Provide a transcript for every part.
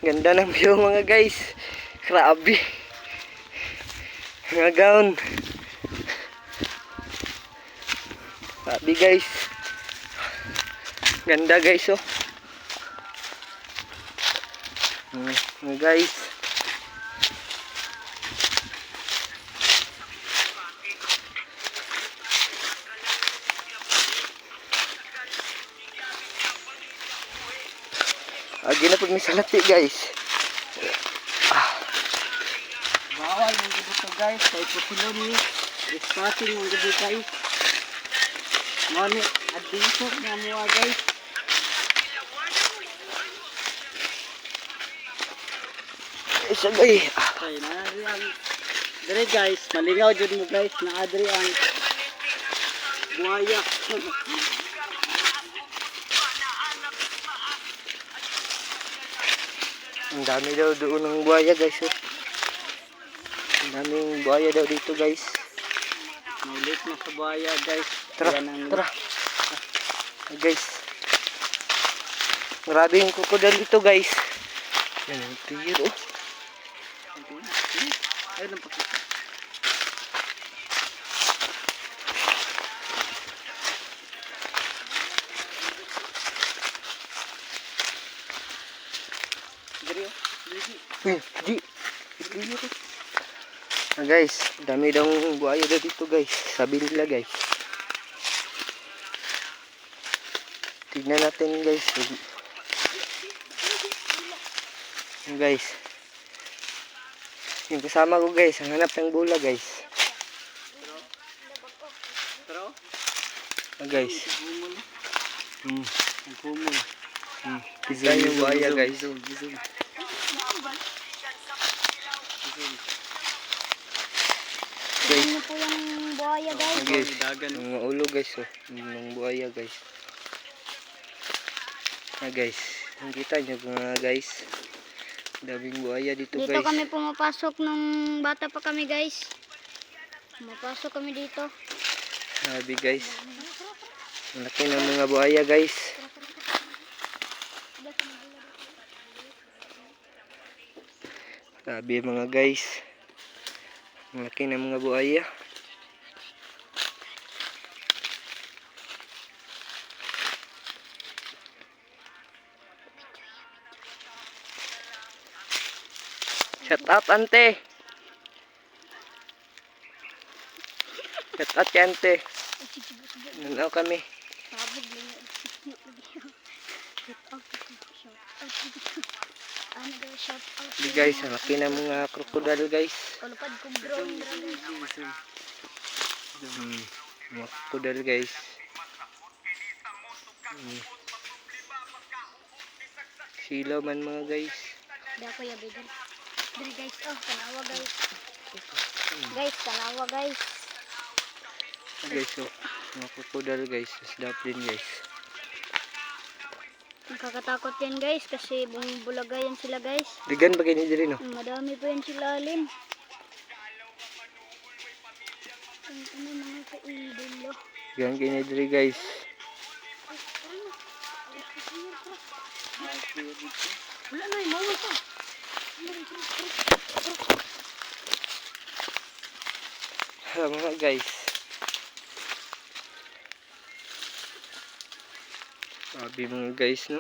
Ganda ng view mga guys. Grabe. Mga gown. Grabe guys. Ganda guys oh. Mga guys. Agi na pag may salati guys. Bawal mong gito guys, kay pusilon ni discussing mong gito guys. Ngani adventure na mo guys. Isa guys. Kay naadri ang dire guys, malingaw jud mo guys, naadri ang buhaya. Ang dami daw doon ng buhaya guys oh. Ang daming buhaya daw dito guys. Maulit na sa buhaya guys. Tara, Yan ang tara. Guys. Maraming krokodil dito guys. Yan ang tiyo oh. ay lang pakita. Dire oh. Di. Tiyo oh. Guys, dami daw buhaya daw dito guys. Sabi nila guys. Tignan natin guys. Guys. Yung kasama ko guys, ang hanap ng bula guys. Pero Guys. nagkumul. Tignan yung buhaya guys. Guys. Ano po yung buhaya guys? Guys, Dagan. yung ulo guys oh. Yung buhaya guys. Guys, nakita nyo mga guys. Daming buhaya dito Dito guys. kami pumapasok nung bata pa kami guys. Pumapasok kami dito. Sabi guys. Ang laki ng mga buhaya guys. Sabi mga guys. Ang laki ng mga buhaya. Shout out ante. Shout out kay ante. Nanaw kami. Sabog lang yun. Ano daw shout out? Di guys, ang laki ng mga krokodil guys. Kalupad kong drone. Mga krokodil guys. Silaw man mga guys. Di ako yabigan. Dili guys, oh, tanawa guys. Guys, tanawa guys. Guys, oh, mga krokodil guys. Isdap din guys. Nakakatakot yan guys kasi bumubulaga yan sila guys. Digan ba ganyan din no? Madami pa yan sila alin. Ano mga kaidolo. Digan ganyan din guys. Wala na, mawal pa. Mga guys. Sabi mga guys no.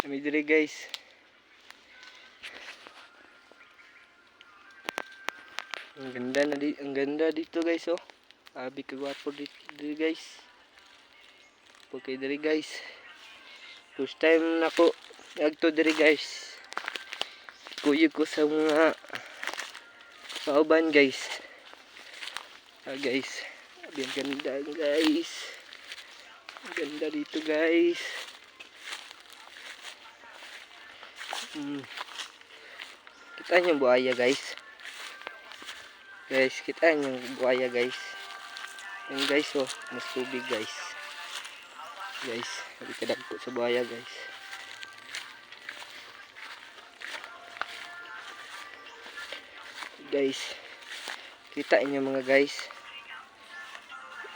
Kami diri guys. Ang ganda dito guys oh. Sabi kagwapo dito guys. Okay diri guys. First time nako agto diri guys. Kuyog ko sa mga kauban guys. Guys. Ang ganda guys. Ang ganda dito guys. Kita nyo yung buhaya guys. Guys, kita nyo yung buhaya guys. Yung guys oh, mas tubig guys. Guys, hindi ka dagpo sa buhaya guys. Guys, kita nyo mga guys.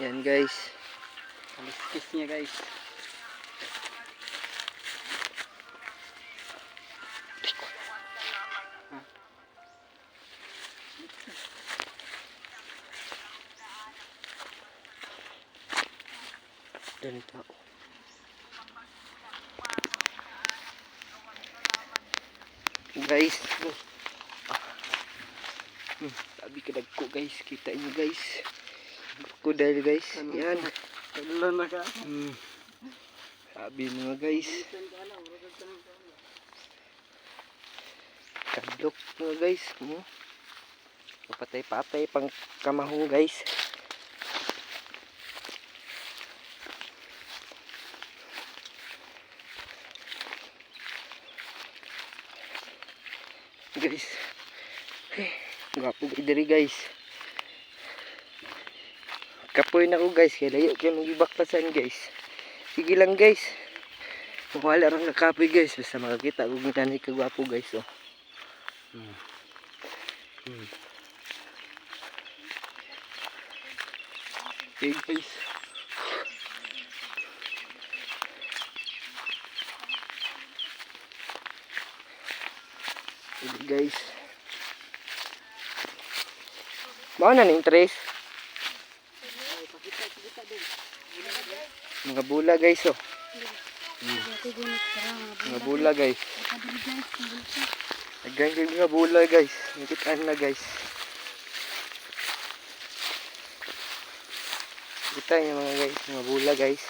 Yan guys. Kaliskis niya guys. Dani tao. Guys. Sabi ka dagko guys. Kita nyo guys. Crocodile guys. Yan. Taglan na ka. Sabi mga guys. Kadlok mga guys. Papatay-patay pang kamahong guys. Guys. Gwapo kayo diri guys. Kapoy na ko guys. Kaya layo kayo magibaklasan guys. Sige lang guys. Wala rang kakapoy guys. Basta makakita kung ganyan kagwapo guys. Oh. Okay guys. Okay guys. Mau na ning tres. Mga bula guys oh. Mga bula guys. Agay kayo mga bula guys. Nakitaan na guys. Kita niyo mga guys. Mga bula guys.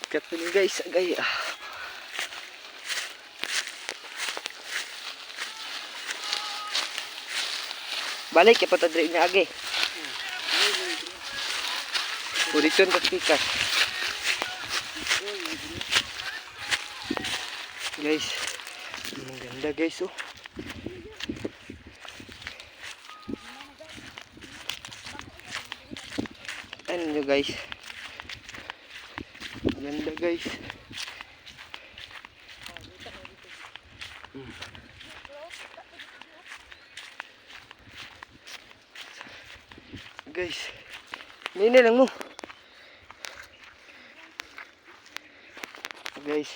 Kat ini guys, agay Balik ya patadri niya agi. Puriton ka pikas. Guys, ang ganda guys oh. Ano nyo guys? Ganda guys. Guys, nini lang mo. Guys,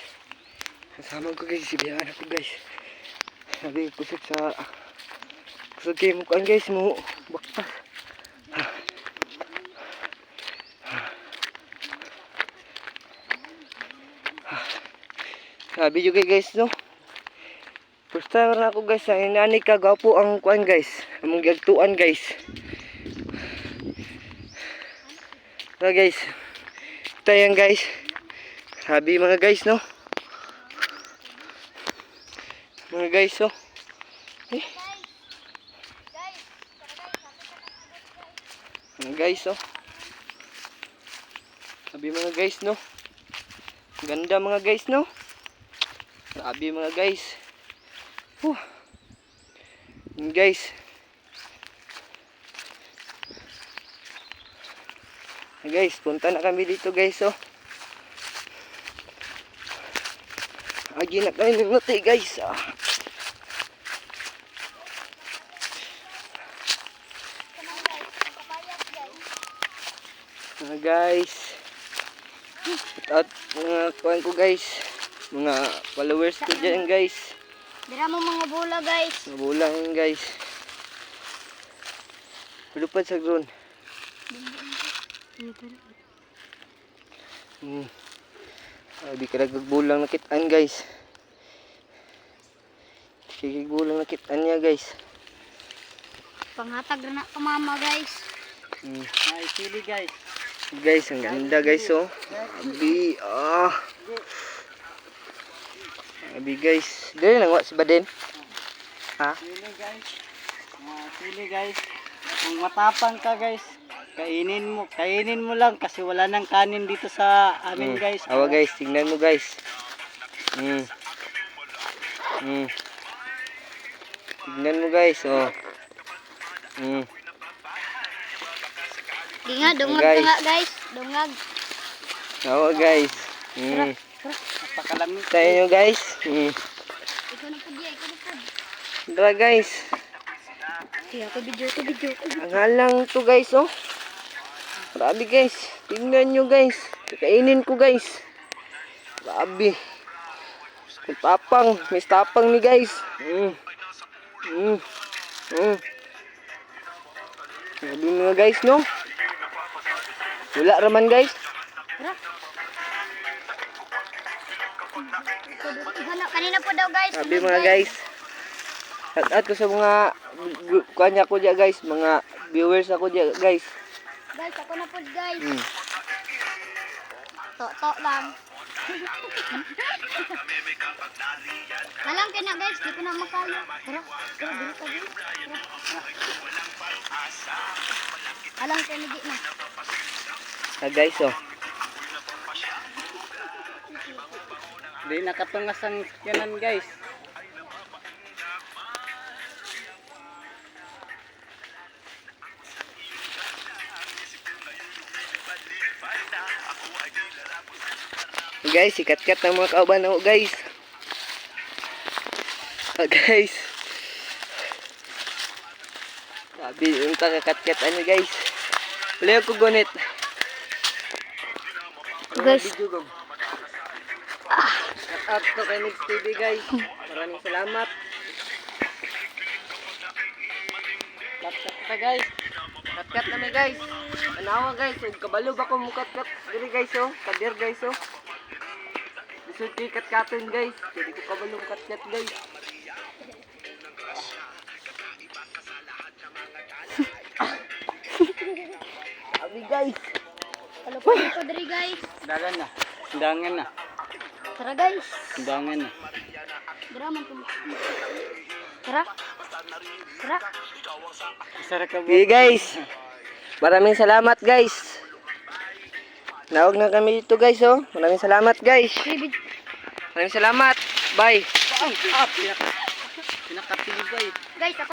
kasama ko guys, ibihan ako guys. Sabi kusog sa kusog kayo mukaan guys mo. Bakpas. Sabi juga guys no. First time na ako guys, ang inani ka gapo ang kuan guys. Among gagtuan guys. So guys, ito yan guys. Sabi mga guys no. Mga guys oh. Mga guys oh. Sabi mga guys no. Ganda mga guys no. Sabi mga guys. Guys. Guys, punta na kami dito guys oh. Agi na kami nagluti guys. Mga guys. At mga kuhan ko guys. Mga followers ko dyan guys. Dira mo mga bula guys. Mga bula yan guys. Lupad sa ground. Abi ka nagbulang nakitaan guys. Sigigbulang nakitaan niya guys. Panghatag na ka mama guys. Ay, sili guys. Guys, ang ganda guys oh. Abi Abi guys. Dili nang wa si Baden. Ha? Sili guys. Sili guys. Kung matapang ka guys, kainin mo lang kasi wala nang kanin dito sa amin guys. Awa guys, tingnan mo guys. Tingnan mo guys oh. Di nga, dungag Guys. ka nga guys. Dungag. Awa guys. Napakalamig. Tayo nyo guys. Ikaw na po diya, ikaw na po. Dara guys. Kaya ko video. Ang halang to guys, oh. Grabe guys. Tingnan nyo guys. Kainin ko guys. Grabe. May tapang. May tapang ni guys. Grabe mga guys, no? Wala raman guys. Tara. Kanina po daw guys. Grabe mga guys. Shout ko sa mga kanya ko dyan guys. Mga viewers ako dyan guys. Guys, ako na po guys. Mm. To lang. Alam ka na guys, di ko na makaya. Tara, dito ka din. Alam ka na di na. Guys, oh. Di nakatungas ang yanan guys. Guys, sikat-kat ng mga kauban ako guys. Guys. Sabi yung tagakat-kat ano guys. Wala ko gunit. Guys. Shout out to kay Nix TV guys. Maraming salamat. Kat-kat pa guys. Kat-kat na may guys. Anawa guys. Ug kabalo ba ko mo kat-kat diri guys oh. Kadir guys oh. Isuti kat-katon guys. Jadi ko kabalo kat-kat guys. Abi guys. Kalupin ko diri guys. Dagan na. Undangan na. Tara guys. Undangan na. Drama po. Tara. Tara. Isara ka Okay guys. Maraming salamat guys. Nawag na kami dito guys oh. Maraming salamat guys. Maraming salamat. Bye. Pinakapilibay. Guys, ako